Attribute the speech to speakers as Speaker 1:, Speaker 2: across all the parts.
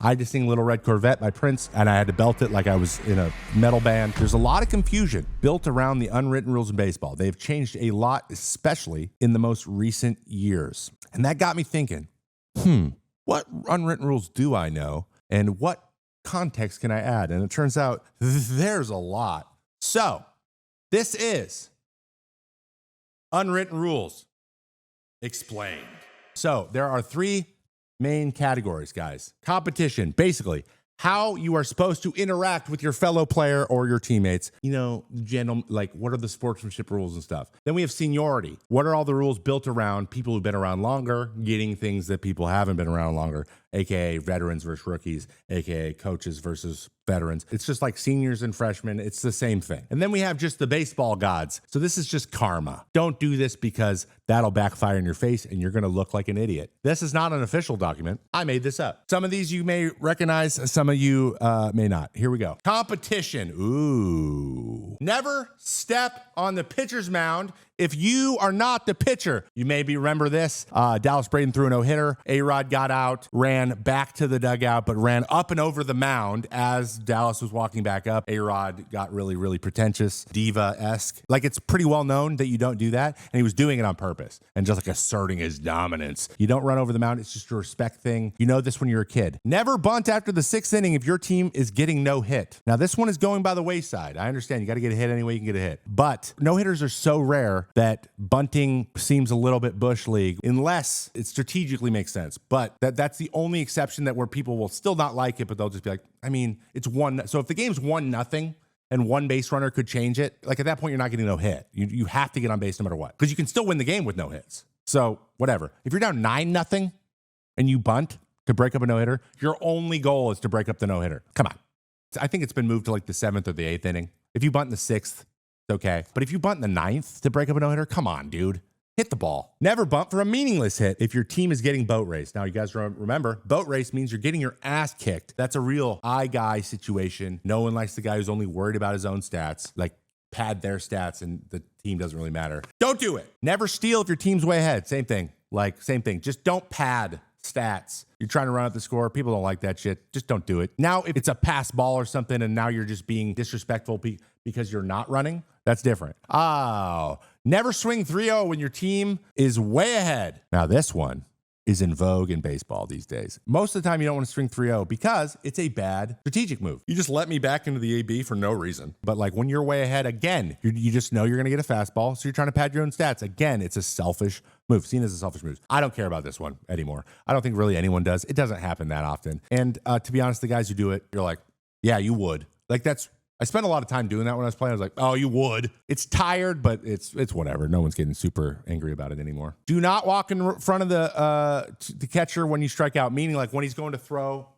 Speaker 1: I had to sing Little Red Corvette by Prince, and I had to belt it like I was in a metal band. There's a lot of confusion built around the unwritten rules in baseball. They've changed a lot, especially in the most recent years. And that got me thinking, what unwritten rules do I know? And what context can I add? And it turns out there's a lot. So this is Unwritten Rules Explained. So there are three main categories, guys. Competition, basically how you are supposed to interact with your fellow player or your teammates. You know, like what are the sportsmanship rules and stuff. Then we have seniority. What are all the rules built around people who've been around longer, getting things that people haven't been around longer, aka veterans versus rookies, aka coaches versus veterans. It's just like seniors and freshmen. It's the same thing. And then we have just the baseball gods. So this is just karma. Don't do this because that'll backfire in your face and you're going to look like an idiot. This is not an official document. I made this up. Some of these you may recognize, some of you may not. Here we go. Competition. Ooh. Never step on the pitcher's mound if you are not the pitcher. You maybe remember this. Dallas Braden threw a no-hitter. A-Rod got out, ran back to the dugout, but ran up and over the mound as Dallas was walking back up. A-Rod got really, really pretentious, diva-esque. Like, it's pretty well known that you don't do that, and he was doing it on purpose and just like asserting his dominance. You don't run over the mound. It's just a respect thing. You know this when you're a kid. Never bunt after the sixth inning if your team is getting no hit. Now, this one is going by the wayside. I understand you got to get a hit any way you can get a hit, but no-hitters are so rare that bunting seems a little bit bush league unless it strategically makes sense. But that's the only exception that where people will still not like it, but they'll just be like, I mean, it's 1. So if the game's 1-0 and one base runner could change it, like at that point, you're not getting no hit. You have to get on base no matter what, because you can still win the game with no hits. So whatever. If you're down 9-0 and you bunt to break up a no-hitter, your only goal is to break up the no-hitter. Come on. I think it's been moved to like the 7th or the 8th inning. If you bunt in the 6th, okay. But if you bunt in the 9th to break up a no-hitter, come on, dude. Hit the ball. Never bunt for a meaningless hit if your team is getting boat raced. Now, you guys remember, boat race means you're getting your ass kicked. That's a real guy situation. No one likes the guy who's only worried about his own stats, like pad their stats and the team doesn't really matter. Don't do it. Never steal if your team's way ahead. Same thing. Just don't pad stats. You're trying to run up the score. People don't like that shit. Just don't do it. Now, if it's a pass ball or something and now you're just being disrespectful because you're not running, that's different. Oh, never swing 3-0 when your team is way ahead. Now, this one is in vogue in baseball these days. Most of the time, you don't want to swing 3-0 because it's a bad strategic move. You just let me back into the AB for no reason. But like when you're way ahead, again, you just know you're going to get a fastball, so you're trying to pad your own stats. Again, it's a selfish move, seen as a selfish move. I don't care about this one anymore. I don't think really anyone does. It doesn't happen that often. And to be honest, the guys who do it, you're like, yeah, you would. Like I spent a lot of time doing that when I was playing. I was like, oh, you would. It's tired, but it's whatever. No one's getting super angry about it anymore. Do not walk in front of the catcher when you strike out, meaning like when he's going to throw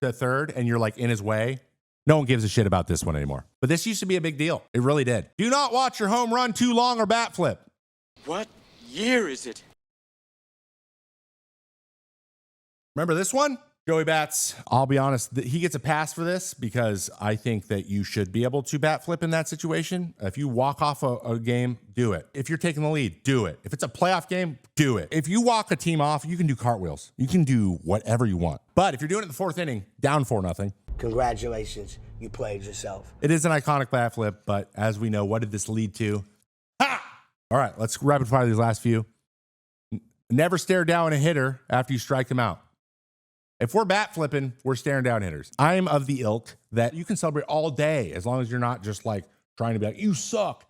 Speaker 1: to third and you're like in his way. No one gives a shit about this one anymore. But this used to be a big deal. It really did. Do not watch your home run too long or bat flip.
Speaker 2: What year is it?
Speaker 1: Remember this one? Joey Bats, I'll be honest, he gets a pass for this because I think that you should be able to bat flip in that situation. If you walk off a game, do it. If you're taking the lead, do it. If it's a playoff game, do it. If you walk a team off, you can do cartwheels. You can do whatever you want. But if you're doing it in the 4th inning, down 4-0.
Speaker 3: Congratulations, you played yourself.
Speaker 1: It is an iconic bat flip, but as we know, what did this lead to? Ha! All right, let's rapid fire these last few. Never stare down a hitter after you strike them out. If we're bat flipping, we're staring down hitters. I'm of the ilk that you can celebrate all day as long as you're not just like trying to be like, you suck,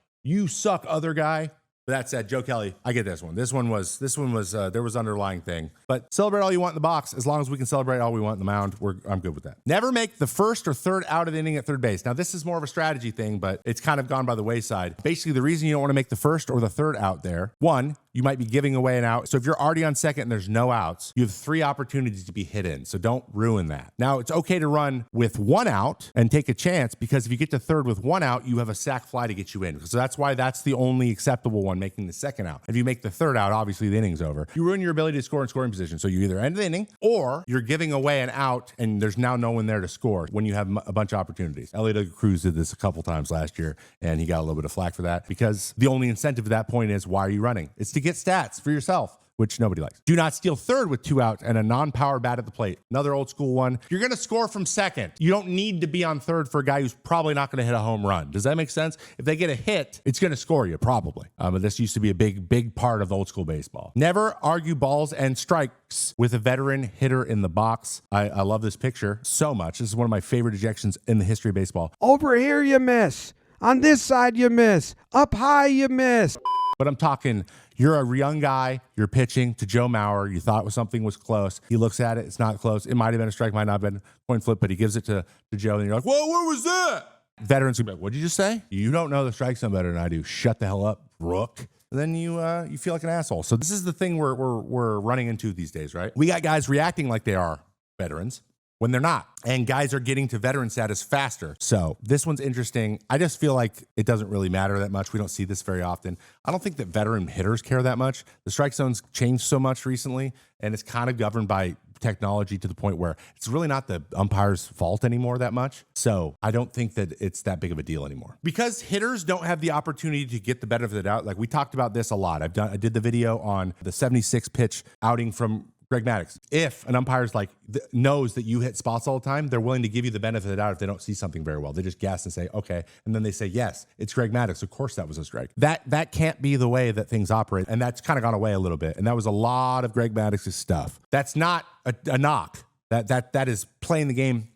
Speaker 1: other guy. But that said, Joe Kelly, I get this one. This one was there was underlying thing. But celebrate all you want in the box. As long as we can celebrate all we want in the mound, I'm good with that. Never make the first or third out of the inning at third base. Now, this is more of a strategy thing, but it's kind of gone by the wayside. Basically, the reason you don't want to make the first or the third out there, one, you might be giving away an out. So if you're already on second and there's no outs, you have 3 opportunities to be hit in. So don't ruin that. Now, it's okay to run with 1 out and take a chance, because if you get to third with 1 out, you have a sac fly to get you in. So that's why that's the only acceptable one, making the second out. If you make the third out, obviously the inning's over. You ruin your ability to score in scoring position. So you either end the inning or you're giving away an out and there's now no one there to score when you have a bunch of opportunities. Elliot Cruz did this a couple times last year and he got a little bit of flack for that, because the only incentive at that point is, why are you running? It's to get stats for yourself. which nobody likes. Do not steal third with 2 outs and a non-power bat at the plate. Another old school one. You're going to score from second. You don't need to be on third for a guy who's probably not going to hit a home run. Does that make sense? If they get a hit, it's going to score you, probably. But this used to be a big part of old school baseball. Never argue balls and strikes with a veteran hitter in the box. I love this picture so much. This is one of my favorite ejections in the history of baseball.
Speaker 4: Over here you miss. On this side you miss. Up high you miss.
Speaker 1: But I'm talking, you're a young guy, you're pitching to Joe Mauer, you thought something was close. He looks at it, it's not close. It might have been a strike, might not have been a coin flip, but he gives it to Joe, and you're like, whoa, what was that? Veterans will be like, what'd you just say? You don't know the strike zone better than I do. Shut the hell up, Rook. And then you feel like an asshole. So this is the thing we're running into these days, right? We got guys reacting like they are veterans when they're not. And guys are getting to veteran status faster. So this one's interesting. I just feel like it doesn't really matter that much. We don't see this very often. I don't think that veteran hitters care that much. The strike zone's changed so much recently, and it's kind of governed by technology to the point where it's really not the umpire's fault anymore that much. So I don't think that it's that big of a deal anymore. Because hitters don't have the opportunity to get the benefit of the doubt. Like we talked about this a lot. I did the video on the 76 pitch outing from Greg Maddux. If an umpire's like knows that you hit spots all the time, they're willing to give you the benefit of the doubt if they don't see something very well. They just guess and say, okay. And then they say, yes, it's Greg Maddux. Of course that was a strike. That can't be the way that things operate. And that's kind of gone away a little bit. And that was a lot of Greg Maddux's stuff. That's not a knock. That is playing the game.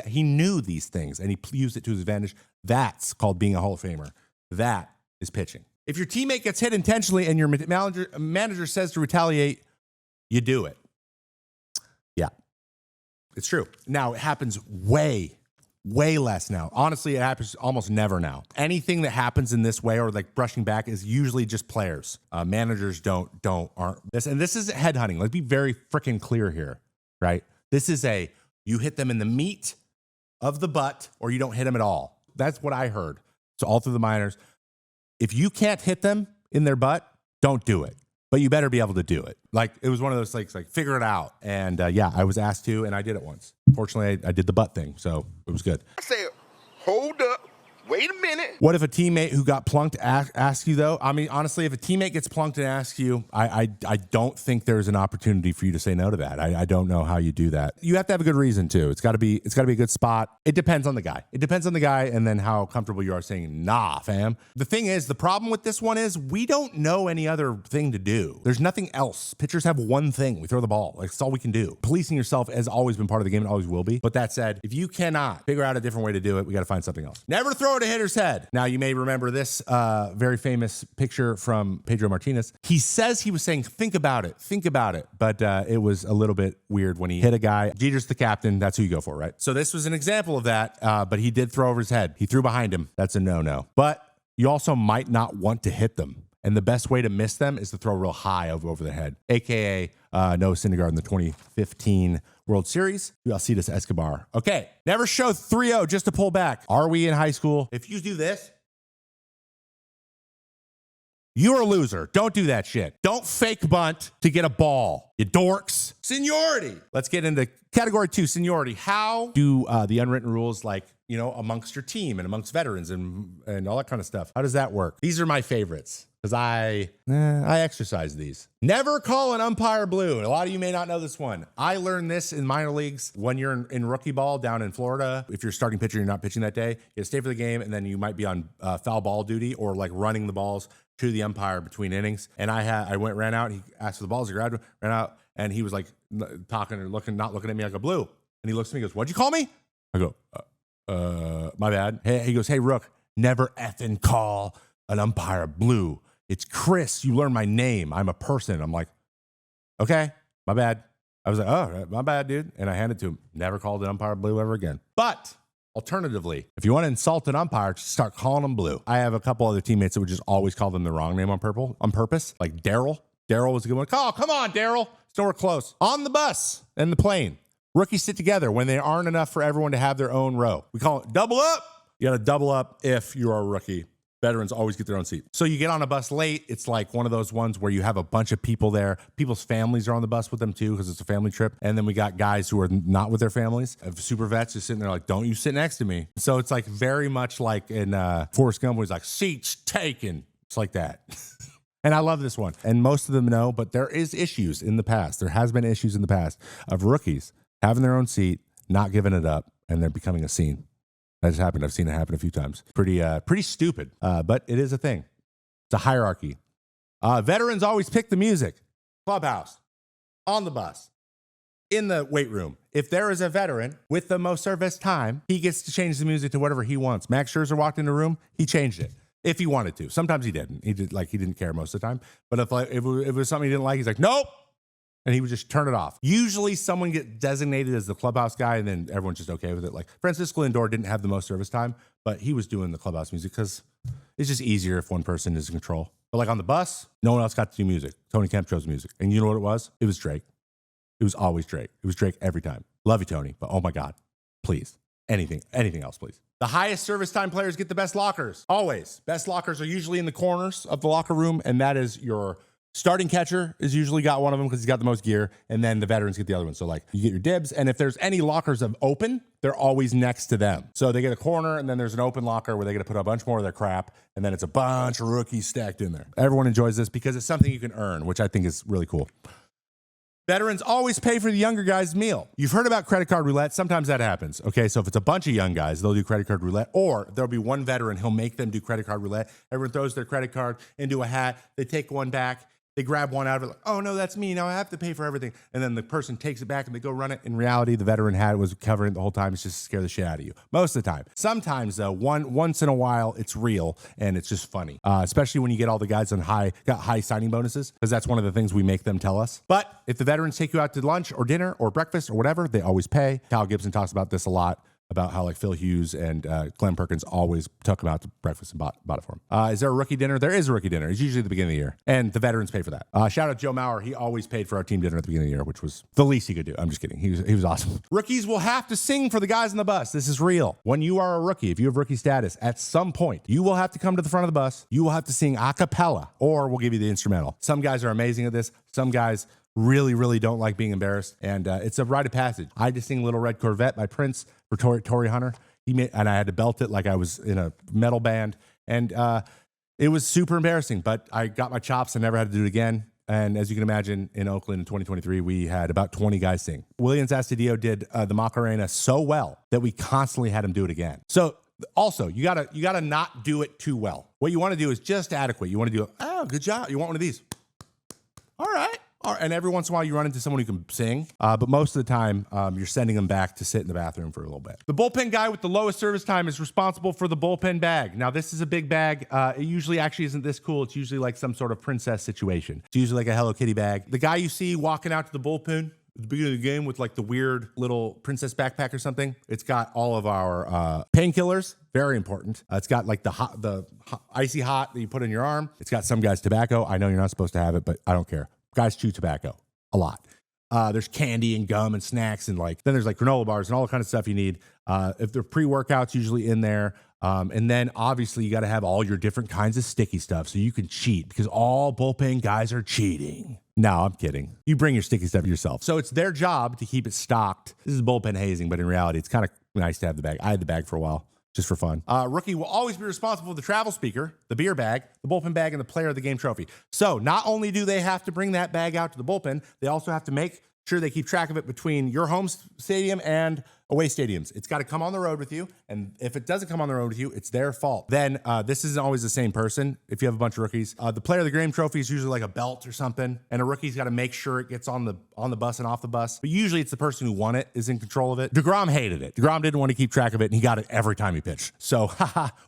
Speaker 1: He knew these things and he used it to his advantage. That's called being a Hall of Famer. That is pitching. If your teammate gets hit intentionally and your manager says to retaliate, you do it. Yeah, it's true. Now, it happens way less now. Honestly, it happens almost never now. Anything that happens in this way or like brushing back is usually just players. Managers aren't this. And this is headhunting. Let's be very freaking clear here, right? This is you hit them in the meat of the butt or you don't hit them at all. That's what I heard. So all through the minors, if you can't hit them in their butt, don't do it. But you better be able to do it. Like, it was one of those things, like, figure it out. And yeah, I was asked to, and I did it once. Fortunately, I did the butt thing, so it was good.
Speaker 5: I said, hold up. Wait a minute.
Speaker 1: What if a teammate who got plunked asks you, though? I mean, honestly, if a teammate gets plunked and asks you, I don't think there's an opportunity for you to say no to that. I don't know how you do that. You have to have a good reason, too. It's got to be a good spot. It depends on the guy. And then how comfortable you are saying, nah, fam. The thing is, the problem with this one is we don't know any other thing to do. There's nothing else. Pitchers have one thing. We throw the ball. Like, it's all we can do. Policing yourself has always been part of the game and always will be. But that said, if you cannot figure out a different way to do it, we got to find something else. Never throw it at a hitter's head. Now, you may remember this very famous picture from Pedro Martinez. He says he was saying, think about it. But it was a little bit weird when he hit a guy. Jeter's the captain. That's who you go for, right? So this was an example of that, but he did throw over his head. He threw behind him. That's a no-no. But you also might not want to hit them. And the best way to miss them is to throw real high over the head, a.k.a. Noah Syndergaard in the 2015 World Series. Alcides Escobar. Okay, never show 3-0 just to pull back. Are we in high school? If you do this, you're a loser. Don't do that shit. Don't fake bunt to get a ball, you dorks. Seniority. Let's get into category 2, seniority. How do the unwritten rules, like, you know, amongst your team and amongst veterans and all that kind of stuff, how does that work? These are my favorites because I exercise these. Never call an umpire blue. A lot of you may not know this one. I learned this in minor leagues when you're in rookie ball down in Florida. If you're starting pitcher, you're not pitching that day. You have to stay for the game, and then you might be on foul ball duty or like running the balls to the umpire between innings. And ran out. He asked for the balls. He grabbed them, ran out, and he was like talking or not looking at me. I go, blue. And he looks at me and goes, what'd you call me? I go, my bad. Hey, he goes, hey, Rook, never effing call an umpire blue. It's Chris. You learn my name. I'm a person. I'm like, okay, my bad. I was like, oh, my bad, dude. And I handed it to him. Never called an umpire blue ever again. But alternatively, if you want to insult an umpire, just start calling them blue. I have a couple other teammates that would just always call them the wrong name on purpose. Like Daryl. Daryl was a good one. Oh, come on, Daryl. It's nowhere close. On the bus and the plane. Rookies sit together when they aren't enough for everyone to have their own row. We call it double up. You got to double up if you're a rookie. Veterans always get their own seat. So you get on a bus late. It's like one of those ones where you have a bunch of people there. People's families are on the bus with them too because it's a family trip. And then we got guys who are not with their families. Super vets just sitting there like, don't you sit next to me. So it's like very much like in Forrest Gump where he's like, seats taken. It's like that. And I love this one. And most of them know, but there is issues in the past. There has been issues in the past of rookies having their own seat, not giving it up, and they're becoming a scene. That has happened. I've seen it happen a few times. Pretty stupid, but it is a thing. It's a hierarchy. Veterans always pick the music. Clubhouse, on the bus, in the weight room. If there is a veteran with the most service time, he gets to change the music to whatever he wants. Max Scherzer walked in the room, he changed it. If he wanted to. Sometimes he didn't. He didn't care most of the time. But if it was something he didn't like, he's like, nope. And he would just turn it off. Usually someone gets designated as the clubhouse guy, and then everyone's just okay with it. Like Francisco Lindor didn't have the most service time, but he was doing the clubhouse music because it's just easier if one person is in control. But like on the bus, no one else got to do music. Tony Kemp chose music. And you know what it was? It was Drake. It was always Drake. It was Drake every time. Love you, Tony. But oh my God, please. Anything else, please. The highest service time players get the best lockers. Always. Best lockers are usually in the corners of the locker room, and that is your starting catcher is usually got one of them because he's got the most gear, and then the veterans get the other one. So like you get your dibs, and if there's any lockers of open, they're always next to them. So they get a corner, and then there's an open locker where they get to put a bunch more of their crap, and then it's a bunch of rookies stacked in there. Everyone enjoys this because it's something you can earn, which I think is really cool. Veterans always pay for the younger guy's meal. You've heard about credit card roulette. Sometimes that happens. Okay, so if it's a bunch of young guys, they'll do credit card roulette, or there'll be one veteran, he'll make them do credit card roulette. Everyone throws their credit card into a hat. They take one back. They grab one out of it, like, oh no, that's me. Now I have to pay for everything. And then the person takes it back and they go run it. In reality, the veteran hat was covering it the whole time. It's just to scare the shit out of you. Most of the time. Sometimes though, once in a while, it's real and it's just funny. Especially when you get all the guys got high signing bonuses, because that's one of the things we make them tell us. But if the veterans take you out to lunch or dinner or breakfast or whatever, they always pay. Kyle Gibson talks about this a lot, about how like Phil Hughes and Glenn Perkins always took him out to breakfast and bought it for him. Is there a rookie dinner? There is a rookie dinner. It's usually at the beginning of the year, and the veterans pay for that. Shout out Joe Mauer. He always paid for our team dinner at the beginning of the year, which was the least he could do. I'm just kidding. He was awesome. Rookies will have to sing for the guys on the bus. This is real. When you are a rookie, if you have rookie status, at some point, you will have to come to the front of the bus. You will have to sing a cappella, or we'll give you the instrumental. Some guys are amazing at this. Some guys really don't like being embarrassed, and it's a rite of passage. I just sing Little Red Corvette by Prince for Tory Hunter. And I had to belt it like I was in a metal band. And it was super embarrassing, but I got my chops and never had to do it again. And as you can imagine, in Oakland in 2023, we had about 20 guys sing. Williams Astudillo did the Macarena so well that we constantly had him do it again. So also, you gotta not do it too well. What you want to do is just adequate. You want to do, oh, good job. You want one of these. All right. And every once in a while, you run into someone who can sing. But most of the time, you're sending them back to sit in the bathroom for a little bit. The bullpen guy with the lowest service time is responsible for the bullpen bag. Now, this is a big bag. It usually actually isn't this cool. It's usually like some sort of princess situation. It's usually like a Hello Kitty bag. The guy you see walking out to the bullpen at the beginning of the game with like the weird little princess backpack or something, it's got all of our painkillers. Very important. It's got like the icy hot that you put in your arm. It's got some guys' tobacco. I know you're not supposed to have it, but I don't care. Guys chew tobacco a lot. There's candy and gum and snacks, and then there's like granola bars and all the kind of stuff you need. If they're pre-workouts, usually in there. And then obviously you got to have all your different kinds of sticky stuff so you can cheat, because all bullpen guys are cheating. No, I'm kidding. You bring your sticky stuff yourself. So it's their job to keep it stocked. This is bullpen hazing, but in reality, it's kind of nice to have the bag. I had the bag for a while, just for fun. Rookie will always be responsible for the travel speaker, the beer bag, the bullpen bag, and the player of the game trophy. So not only do they have to bring that bag out to the bullpen, they also have to make sure they keep track of it between your home stadium and away stadiums. It's got to come on the road with you, and if it doesn't come on the road with you, it's their fault. Then this isn't always the same person. If you have a bunch of rookies, the player of the game trophy is usually like a belt or something, and a rookie's got to make sure it gets on the bus and off the bus. But usually it's the person who won it is in control of it. DeGrom hated it. DeGrom didn't want to keep track of it, and he got it every time he pitched. So,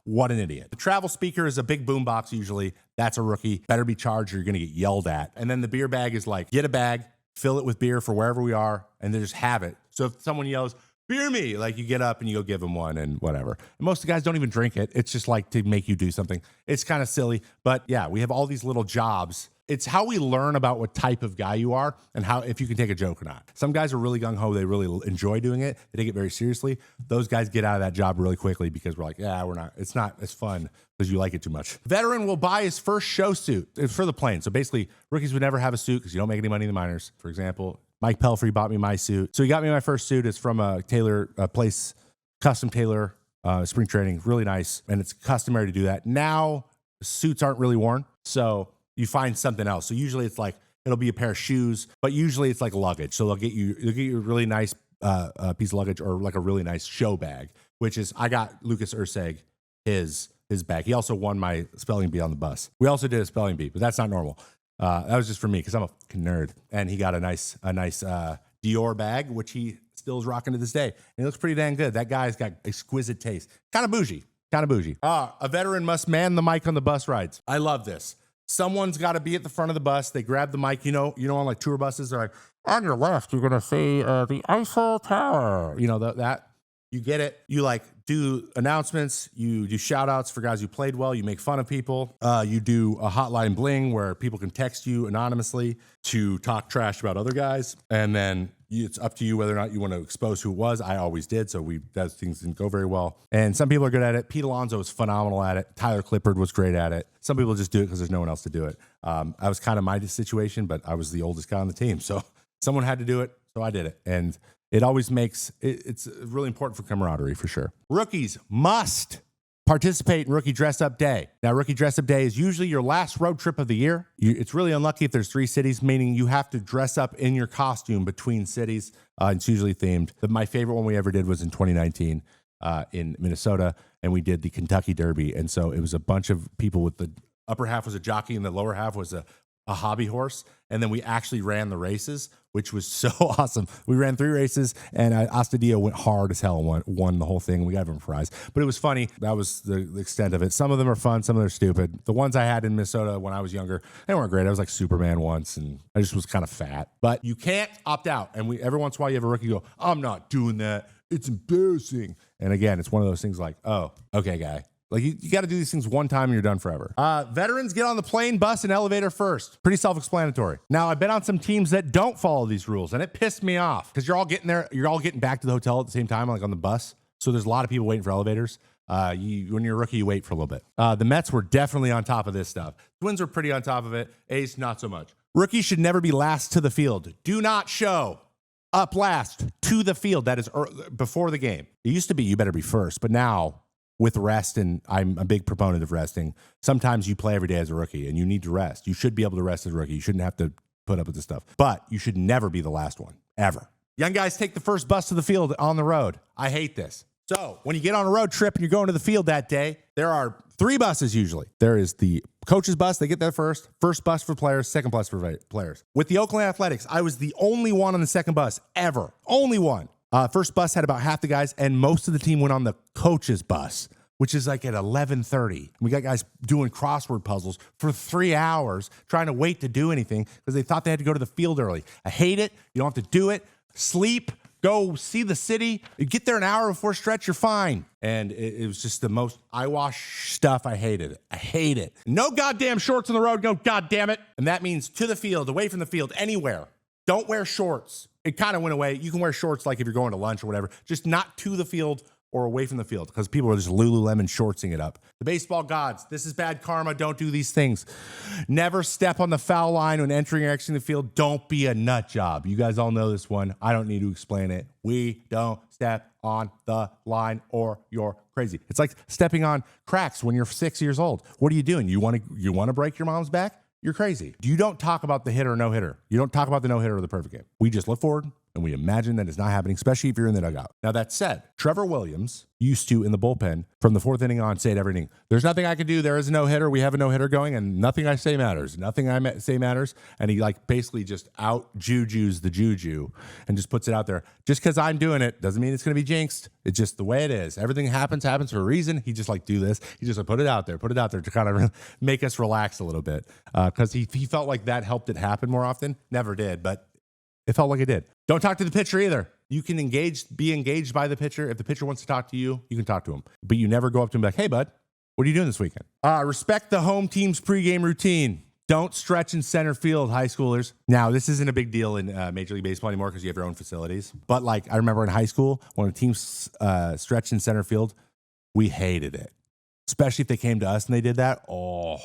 Speaker 1: what an idiot. The travel speaker is a big boom box usually. That's a rookie. Better be charged or you're going to get yelled at. And then the beer bag is like, get a bag, fill it with beer for wherever we are, and then just have it. So if someone yells, beer me, like you get up and you go give them one and whatever. And most of the guys don't even drink it. It's just like to make you do something. It's kind of silly, but yeah, we have all these little jobs. It's how we learn about what type of guy you are and how, if you can take a joke or not. Some guys are really gung-ho. They really enjoy doing it. They take it very seriously. Those guys get out of that job really quickly because we're like, yeah, it's not as fun because you like it too much. Veteran will buy his first show suit. It's for the plane. So basically, rookies would never have a suit because you don't make any money in the minors. For example, Mike Pelfrey bought me my suit. So he got me my first suit. It's from a place, custom tailor, spring training. Really nice. And it's customary to do that. Now, suits aren't really worn. So you find something else. So usually it's like, it'll be a pair of shoes, but usually it's like luggage. So they'll get you a really nice piece of luggage or like a really nice show bag, which is, I got Lucas Urseg his bag. He also won my spelling bee on the bus. We also did a spelling bee, but that's not normal. That was just for me because I'm a fucking nerd. And he got a nice Dior bag, which he still is rocking to this day. And he looks pretty dang good. That guy's got exquisite taste. Kind of bougie. A veteran must man the mic on the bus rides. I love this. Someone's got to be at the front of the bus. They grab the mic. You know, on like tour buses, they're like, on your left, you're going to see the Eiffel Tower. You know, that. You get it. You like do announcements. You do shout outs for guys who played well. You make fun of people. You do a hotline bling where people can text you anonymously to talk trash about other guys. And then it's up to you whether or not you want to expose who it was. I always did. So those things didn't go very well. And some people are good at it. Pete Alonso was phenomenal at it. Tyler Clippard was great at it. Some people just do it because there's no one else to do it. I was kind of my situation, but I was the oldest guy on the team. So someone had to do it. So I did it. And it always makes it's really important for camaraderie for sure. Rookies must participate in Rookie Dress Up Day. Now, Rookie Dress Up Day is usually your last road trip of the year. It's really unlucky if there's 3 cities, meaning you have to dress up in your costume between cities. It's usually themed. But my favorite one we ever did was in 2019 in Minnesota, and we did the Kentucky Derby. And so it was a bunch of people with the upper half was a jockey and the lower half was a hobby horse, and then we actually ran the races, which was so awesome. We ran 3 races, and Astadio went hard as hell and won the whole thing. We got him a prize, but it was funny. That was the extent of it. Some of them are fun, some of them are stupid. The ones I had in Minnesota when I was younger, they weren't great. I was like Superman once, and I just was kind of fat. But you can't opt out, and every once in a while you have a rookie go, I'm not doing that. It's embarrassing. And again, it's one of those things like, oh, okay, guy. Like, you got to do these things one time and you're done forever. Veterans get on the plane, bus, and elevator first. Pretty self-explanatory. Now, I've been on some teams that don't follow these rules, and it pissed me off because you're all getting there. You're all getting back to the hotel at the same time, like on the bus. So there's a lot of people waiting for elevators. When you're a rookie, you wait for a little bit. The Mets were definitely on top of this stuff. Twins were pretty on top of it. A's, not so much. Rookies should never be last to the field. Do not show up last to the field. That is before the game. It used to be you better be first, but now, with rest, and I'm a big proponent of resting, sometimes you play every day as a rookie and you need to rest. You should be able to rest as a rookie. You shouldn't have to put up with this stuff. But you should never be the last one, ever. Young guys take the first bus to the field on the road. I hate this. So when you get on a road trip and you're going to the field that day, there are 3 buses usually. There is the coach's bus. They get there first bus for players, second bus for players. With the Oakland Athletics, I was the only one on the second bus ever. Only one. First bus had about half the guys, and most of the team went on the coach's bus, which is like at 11:30. We got guys doing crossword puzzles for 3 hours, trying to wait to do anything because they thought they had to go to the field early. I hate it. You don't have to do it. Sleep. Go see the city. You get there an hour before stretch, you're fine. And it was just the most eyewash stuff. I hated it. I hate it. No goddamn shorts on the road. No goddamn it. And that means to the field, away from the field, anywhere. Don't wear shorts. It kind of went away. You can wear shorts like if you're going to lunch or whatever, just not to the field or away from the field because people are just Lululemon shortsing it up. The baseball gods, this is bad karma. Don't do these things. Never step on the foul line when entering or exiting the field. Don't be a nut job. You guys all know this one. I don't need to explain it. We don't step on the line or you're crazy. It's like stepping on cracks when you're 6 years old. What are you doing? You want to break your mom's back? You're crazy. You don't talk about the hitter or no hitter. You don't talk about the no hitter or the perfect game. We just look forward and we imagine that it's not happening, especially if you're in the dugout. Now, that said, Trevor Williams used to, in the bullpen, from the 4th inning on, say to every inning, there's nothing I can do. There is a no-hitter. We have a no-hitter going, and nothing I say matters. Nothing I say matters. And he basically just out-jujus the juju and just puts it out there. Just because I'm doing it doesn't mean it's going to be jinxed. It's just the way it is. Everything happens for a reason. He just do this. He just put it out there to kind of make us relax a little bit because he felt like that helped it happen more often. Never did, but it felt like it did. Don't talk to the pitcher either. You can be engaged by the pitcher. If the pitcher wants to talk to you, you can talk to him. But you never go up to him like, hey, bud, what are you doing this weekend? Respect the home team's pregame routine. Don't stretch in center field, high schoolers. Now, this isn't a big deal in Major League Baseball anymore because you have your own facilities. But I remember in high school, when a team stretched in center field, we hated it. Especially if they came to us and they did that. Oh,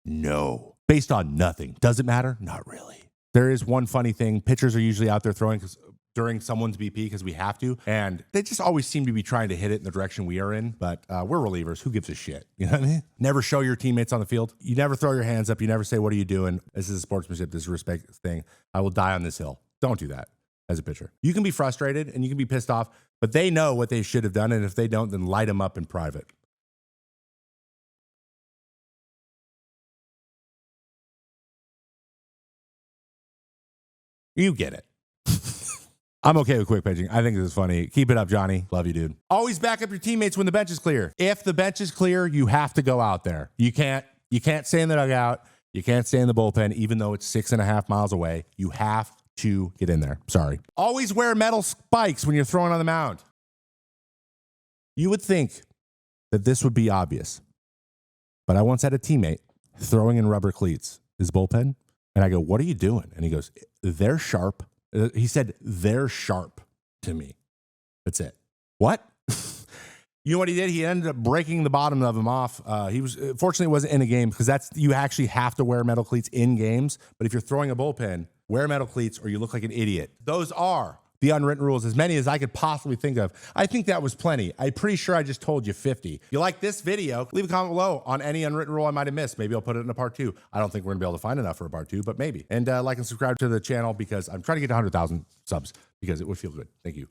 Speaker 1: no. Based on nothing. Does it matter? Not really. There is one funny thing. Pitchers are usually out there throwing because during someone's BP because we have to. And they just always seem to be trying to hit it in the direction we are in. But we're relievers. Who gives a shit? You know what I mean? Never show your teammates on the field. You never throw your hands up. You never say, what are you doing? This is a sportsmanship. This is a respect thing. I will die on this hill. Don't do that as a pitcher. You can be frustrated and you can be pissed off, but they know what they should have done. And if they don't, then light them up in private. You get it. I'm okay with quick pitching. I think this is funny. Keep it up, Johnny. Love you, dude. Always back up your teammates when the bench is clear. If the bench is clear, you have to go out there. You can't stay in the dugout. You can't stay in the bullpen, even though it's 6.5 miles away. You have to get in there. Sorry. Always wear metal spikes when you're throwing on the mound. You would think that this would be obvious, but I once had a teammate throwing in rubber cleats, his bullpen, and I go, what are you doing? And he goes, they're sharp. He said, they're sharp to me. That's it. What? You know what he did? He ended up breaking the bottom of them off. Fortunately, it wasn't in a game because you actually have to wear metal cleats in games. But if you're throwing a bullpen, wear metal cleats or you look like an idiot. Those are the unwritten rules, as many as I could possibly think of. I think that was plenty. I'm pretty sure I just told you 50. If you like this video, leave a comment below on any unwritten rule I might have missed. Maybe I'll put it in a part 2. I don't think we're gonna be able to find enough for a part 2, but maybe. And like and subscribe to the channel because I'm trying to get to 100,000 subs because it would feel good. Thank you.